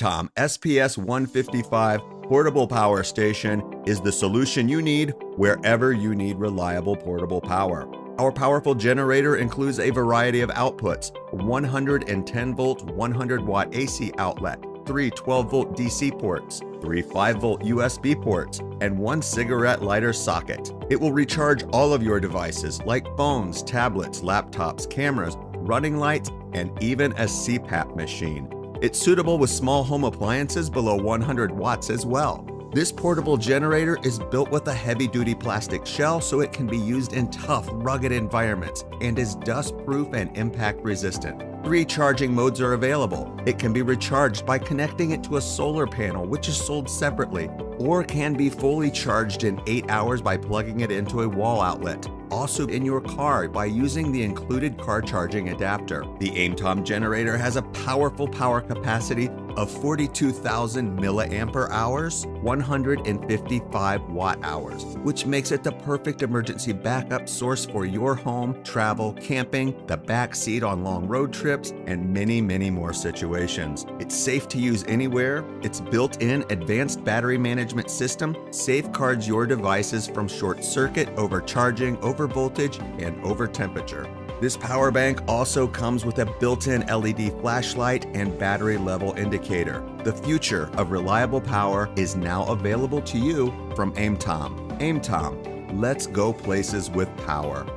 AIMTOM SPS-155 Portable Power Station is the solution you need wherever you need reliable portable power. Our powerful generator includes a variety of outputs: 110-volt 100-watt AC outlet, 3 12-volt DC ports, 3 5-volt USB ports, and 1 cigarette lighter socket. It will recharge all of your devices like phones, tablets, laptops, cameras, running lights, and even a CPAP machine. It's suitable with small home appliances below 100 watts as well. This portable generator is built with a heavy-duty plastic shell so it can be used in tough, rugged environments and is dust-proof and impact-resistant. 3 charging modes are available. It can be recharged by connecting it to a solar panel, which is sold separately, or can be fully charged in 8 hours by plugging it into a wall outlet. Also in your car by using the included car charging adapter. The AIMTOM generator has a powerful power capacity of 42,000 milliampere hours, 155 watt hours, which makes it the perfect emergency backup source for your home, travel, camping, the back seat on long road trips, and many, many more situations. It's safe to use anywhere. Its built-in advanced battery management system safeguards your devices from short circuit, overcharging, overvoltage, and over temperature. This power bank also comes with a built-in LED flashlight and battery level indicator. The future of reliable power is now available to you from AIMTOM. AIMTOM, let's go places with power.